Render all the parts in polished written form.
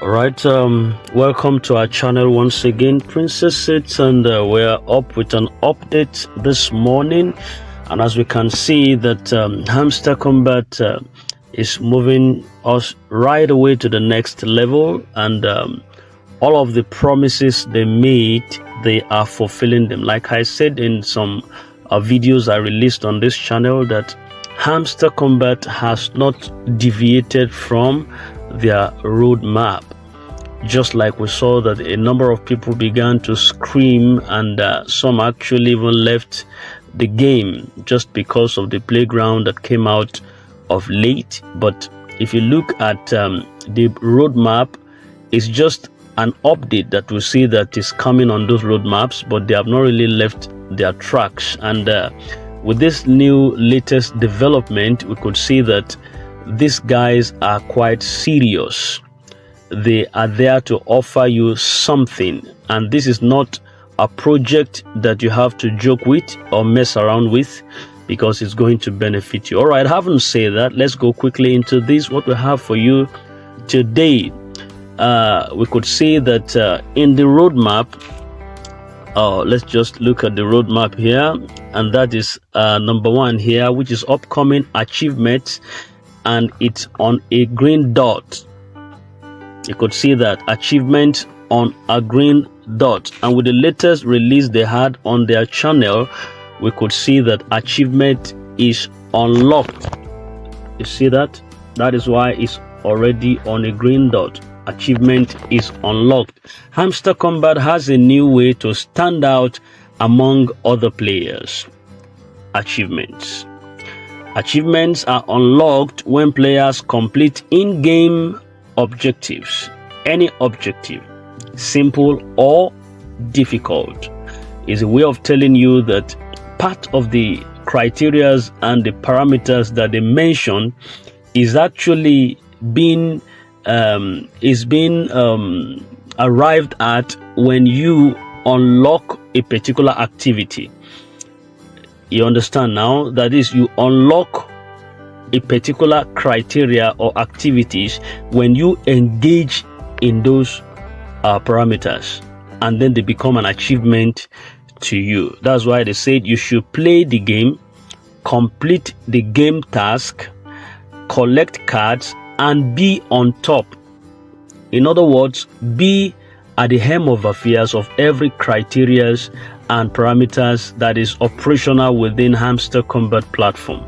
All right, welcome to our channel once again, Princess It, and we're up with an update this morning. And as we can see that Hamster Kombat is moving us right away to the next level, and all of the promises they made, they are fulfilling them. Like I said in some videos I released on this channel, that Hamster Kombat has not deviated from their roadmap. Just like we saw that a number of people began to scream, and some actually even left the game just because of the playground that came out of late. But if you look at the roadmap, it's just an update that we see that is coming on those roadmaps, but they have not really left their tracks. And with this new latest development, we could see that these guys are quite serious. They are there to offer you something, and this is not a project that you have to joke with or mess around with, because it's going to benefit you. All right, having said that, let's go quickly into this. What we have for you today, we could see that in the roadmap, let's just look at the roadmap here, and that is number one here, which is upcoming achievements, and it's on a green dot. You could see that achievement on a green dot, and with the latest release they had on their channel, we could see that achievement is unlocked. You see that? That is why it's already on a green dot. Achievement is unlocked. Hamster Kombat has a new way to stand out among other players. Achievements are unlocked when players complete in-game objectives. Any objective, simple or difficult, is a way of telling you that part of the criteria and the parameters that they mention is actually being arrived at when you unlock a particular activity. You understand now? That is, you unlock a particular criteria or activities when you engage in those parameters, and then they become an achievement to you. That's why they said you should play the game, complete the game task, collect cards, and be on top. In other words, be at the helm of affairs of every criteria and parameters that is operational within Hamster Kombat platform.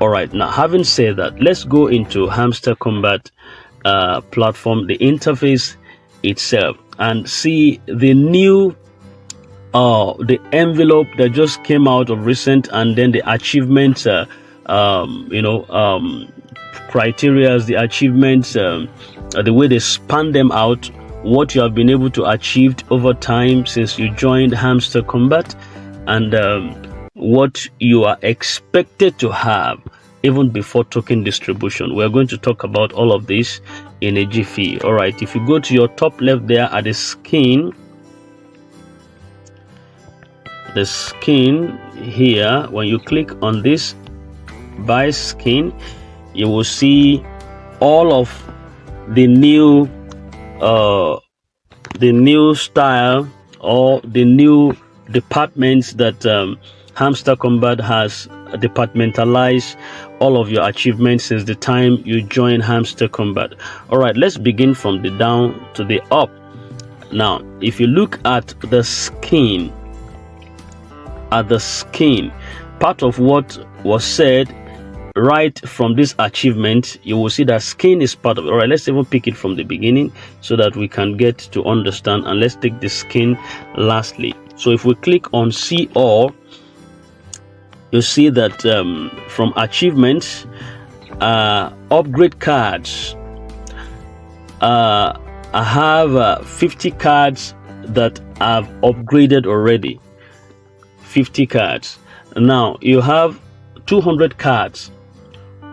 All right, now having said that, let's go into Hamster Kombat platform, the interface itself, and see the new the envelope that just came out of recent, and then the achievements, criteria, the achievements, the way they span them out, what you have been able to achieve over time since you joined Hamster Kombat, and what you are expected to have even before token distribution. We're going to talk about all of this in a jiffy. All right, if you go to your top left there at the skin here, when you click on this buy skin, you will see all of the new style or the new departments that Hamster Kombat has departmentalized all of your achievements since the time you join Hamster Kombat. All right, let's begin from the down to the up. Now, if you look at the skin, part of what was said right from this achievement, you will see that skin is part of it. All right, let's even pick it from the beginning so that we can get to understand, and let's take the skin lastly. So if we click on see all, you see that from achievements, upgrade cards, I have 50 cards that I've upgraded already. 50 cards. Now you have 200 cards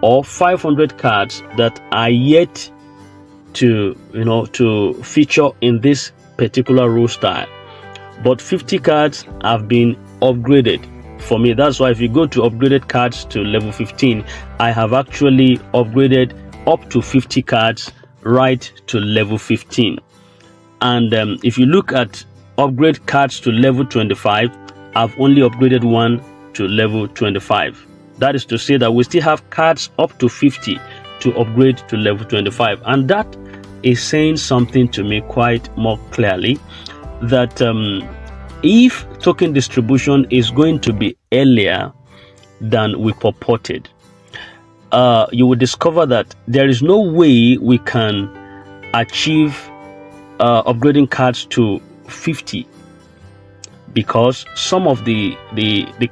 or 500 cards that are yet to feature in this particular rule style, but 50 cards have been upgraded for me. That's why if you go to upgraded cards to level 15, I have actually upgraded up to 50 cards right to level 15. And if you look at upgrade cards to level 25, I've only upgraded one to level 25. That is to say that we still have cards up to 50 to upgrade to level 25. And that is saying something to me quite more clearly, that if token distribution is going to be earlier than we purported, you will discover that there is no way we can achieve upgrading cards to 50, because some of the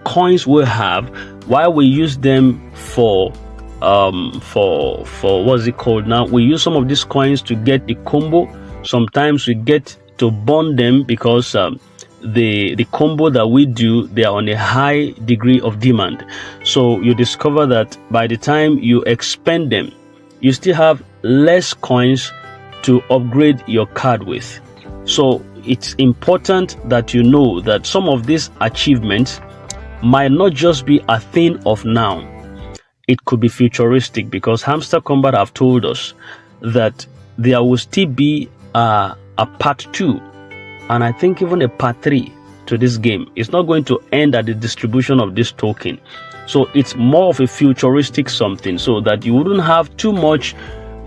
coins we have, while we use them for what's it called now, we use some of these coins to get the combo. Sometimes we get to bond them because the combo that we do, they are on a high degree of demand. So you discover that by the time you expend them, you still have less coins to upgrade your card with. So it's important that you know that some of these achievements might not just be a thing of now. It could be futuristic, because Hamster Kombat have told us that there will still be a part 2, and I think even a part 3 to this game. It's not going to end at the distribution of this token. So it's more of a futuristic something, so that you wouldn't have too much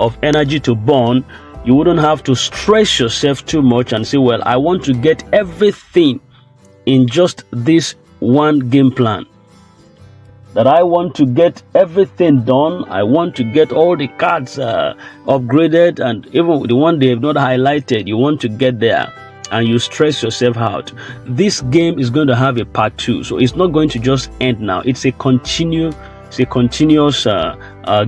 of energy to burn. You wouldn't have to stress yourself too much and say, well, I want to get everything in just this one game plan. That I want to get everything done. I want to get all the cards upgraded, and even the one they have not highlighted, you want to get there, and you stress yourself out. This game is going to have a part 2, so it's not going to just end now. It's a continuous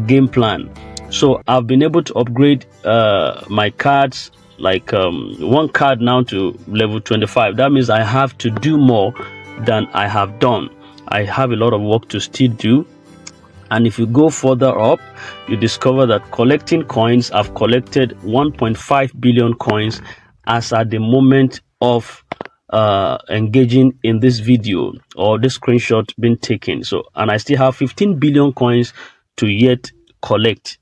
game plan. So I've been able to upgrade my cards, like one card now to level 25. That means I have to do more than I have done. I have a lot of work to still do. And if you go further up, you discover that collecting coins, I've collected 1.5 billion coins as at the moment of engaging in this video, or this screenshot being taken. So, and I still have 15 billion coins to yet collect.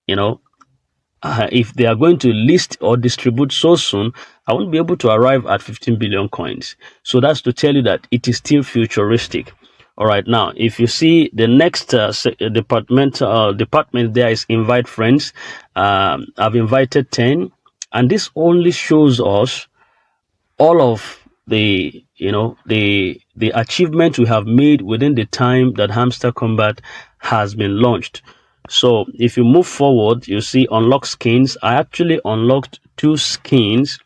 You know, if they are going to list or distribute so soon, I won't be able to arrive at 15 billion coins. So that's to tell you that it is still futuristic. All right, now if you see the next department there is invite friends. I've invited 10, and this only shows us all of the the achievements we have made within the time that Hamster Kombat has been launched. So if you move forward, you see unlock skins. I actually unlocked 2 skins,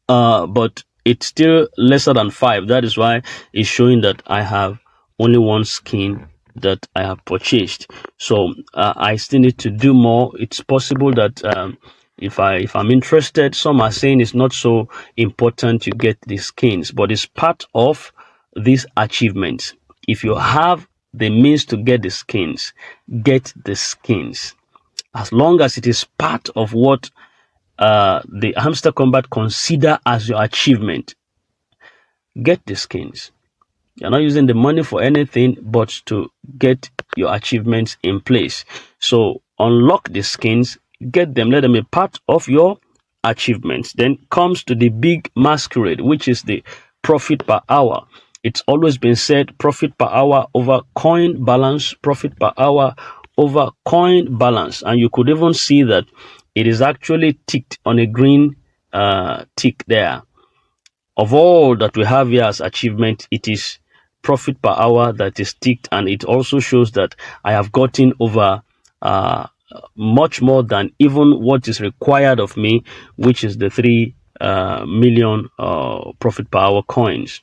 but it's still lesser than 5. That is why it's showing that I have only 1 skin that I have purchased. So I still need to do more. It's possible that if I'm interested, some are saying it's not so important to get the skins, but it's part of these achievements. If you have the means to get the skins, get the skins. As long as it is part of what the Hamster Kombat consider as your achievement, get the skins. You're not using the money for anything but to get your achievements in place. So unlock the skins, get them, let them be part of your achievements. Then comes to the big masquerade, which is the profit per hour. It's always been said, profit per hour over coin balance, profit per hour over coin balance. And you could even see that it is actually ticked on a green tick there. Of all that we have here as achievement, it is profit per hour that is ticked, and it also shows that I have gotten over much more than even what is required of me, which is the 3 million profit per hour coins.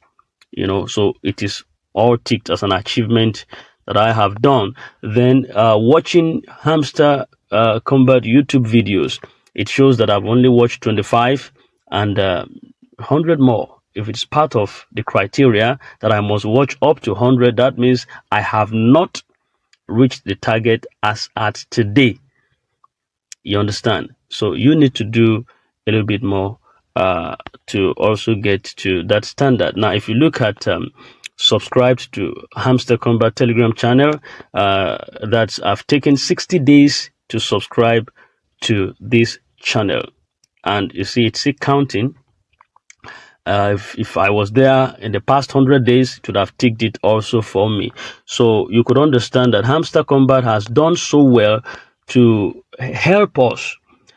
You know, so it is all ticked as an achievement that I have done. Then watching Hamster Kombat YouTube videos, it shows that I've only watched 25, and 100 more. If it's part of the criteria that I must watch up to 100, that means I have not reached the target as at today. You understand? So you need to do a little bit more to also get to that standard. Now, if you look at subscribed to Hamster Kombat Telegram channel, that's I've taken 60 days to subscribe to this channel. And you see, it's still counting. If I was there in the past 100 days, it would have ticked it also for me. So you could understand that Hamster Kombat has done so well to help us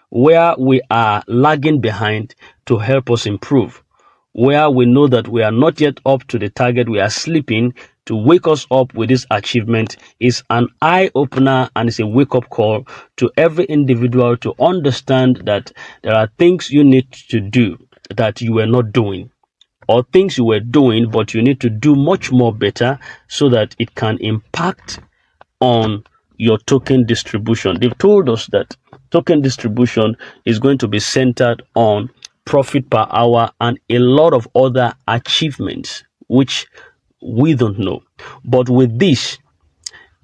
where we are lagging behind, to help us improve. Where we know that we are not yet up to the target, we are sleeping, to wake us up with this achievement is an eye-opener, and it's a wake-up call to every individual to understand that there are things you need to do that you were not doing, or things you were doing but you need to do much more better so that it can impact on your token distribution. They've told us that token distribution is going to be centered on profit per hour and a lot of other achievements which we don't know. But with this,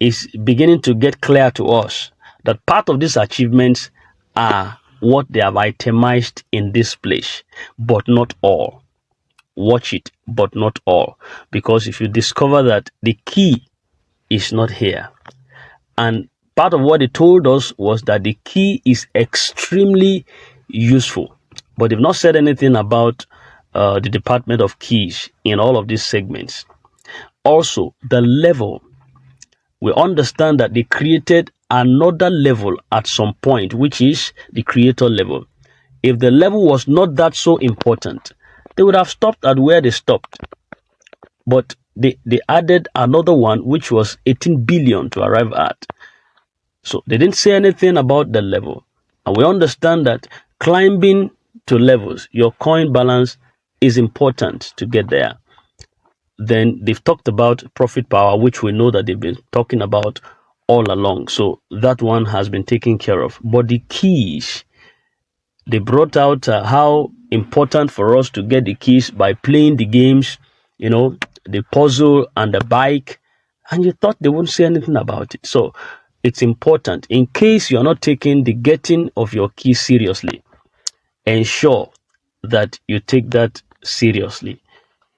it's beginning to get clear to us that part of these achievements are what they have itemized in this place, but not all. Watch it, but not all. Because if you discover that the key is not here, and part of what they told us was that the key is extremely useful, but they've not said anything about the department of keys in all of these segments. Also, the level. We understand that they created another level at some point, which is the creator level. If the level was not that so important, they would have stopped at where they stopped. But they added another one, which was 18 billion to arrive at. So they didn't say anything about the level. And we understand that climbing to levels, your coin balance is important to get there. Then they've talked about profit power, which we know that they've been talking about all along. So that one has been taken care of. But the keys, they brought out how important for us to get the keys by playing the games, you know, the puzzle and the bike. And you thought they wouldn't say anything about it. So it's important. In case you're not taking the getting of your keys seriously, ensure that you take that seriously,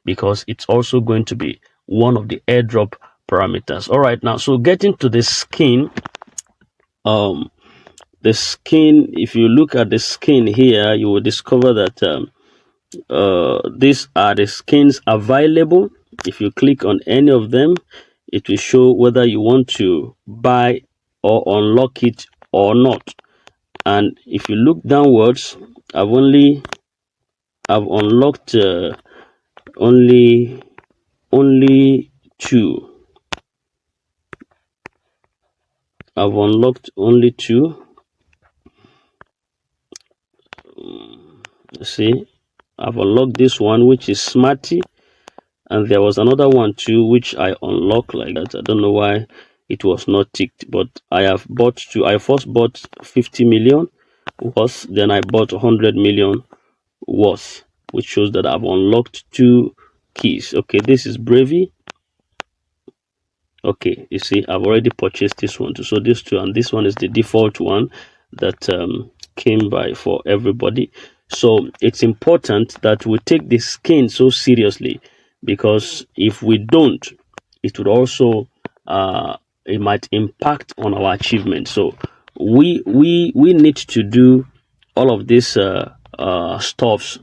because it's also going to be one of the airdrop parameters. All right, now, so getting to the skin, if you look at the skin here, you will discover that these are the skins available. If you click on any of them, it will show whether you want to buy or unlock it or not. And if you look downwards, I've unlocked only two. I've unlocked only two. See, I've unlocked this one, which is Smarty, and there was another one too which I unlocked like that. I don't know why it was not ticked, but I have bought two. I first bought 50 million worth, then I bought 100 million worth, which shows that I've unlocked two keys. Okay, this is Bravey. Okay, you see, I've already purchased this one too. So these two, and this one is the default one that came by for everybody. So it's important that we take the skin so seriously, because if we don't, it would also it might impact on our achievement. So we need to do all of these stuffs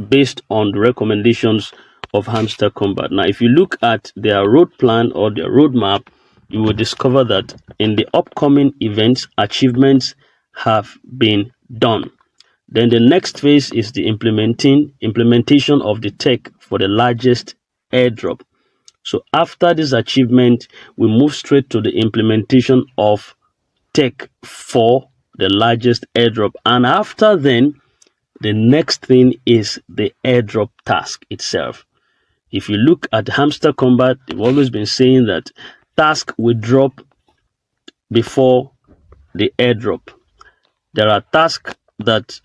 based on the recommendations of Hamster Kombat. Now, if you look at their road plan or their roadmap, you will discover that in the upcoming events, achievements have been done. Then the next phase is the implementation of the tech for the largest airdrop. So after this achievement, we move straight to the implementation of tech for the largest airdrop. And after then, the next thing is the airdrop task itself. If you look at Hamster Kombat, they've always been saying that task will drop before the airdrop. There are tasks that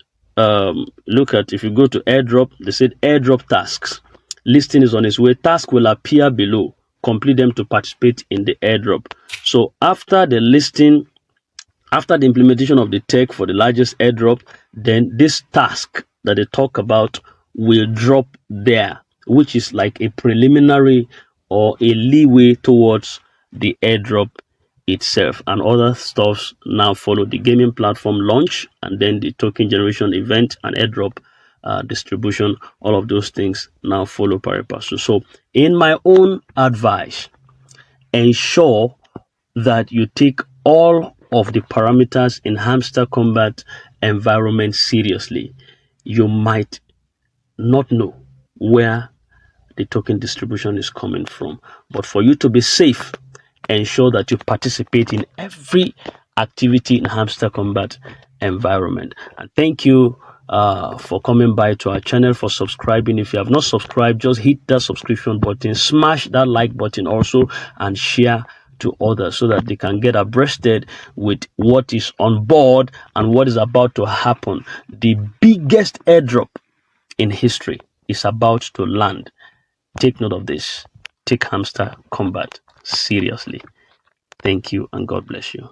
look at, if you go to airdrop, they said airdrop tasks. Listing is on its way. Task will appear below. Complete them to participate in the airdrop. So after the listing, after the implementation of the tech for the largest airdrop, then this task that they talk about will drop there, which is like a preliminary or a leeway towards the airdrop itself, and other stuffs now follow. The gaming platform launch, and then the token generation event and airdrop distribution. All of those things now follow pari passu. So in my own advice, ensure that you take all of the parameters in Hamster Kombat environment seriously. You might not know where the token distribution is coming from, but for you to be safe, ensure that you participate in every activity in Hamster Kombat environment. And thank you for coming by to our channel, for subscribing. If you have not subscribed, just hit that subscription button, smash that like button also, and share to others so that they can get abreasted with what is on board and what is about to happen. The biggest airdrop in history is about to land. Take note of this. Take Hamster Kombat seriously. Thank you and God bless you.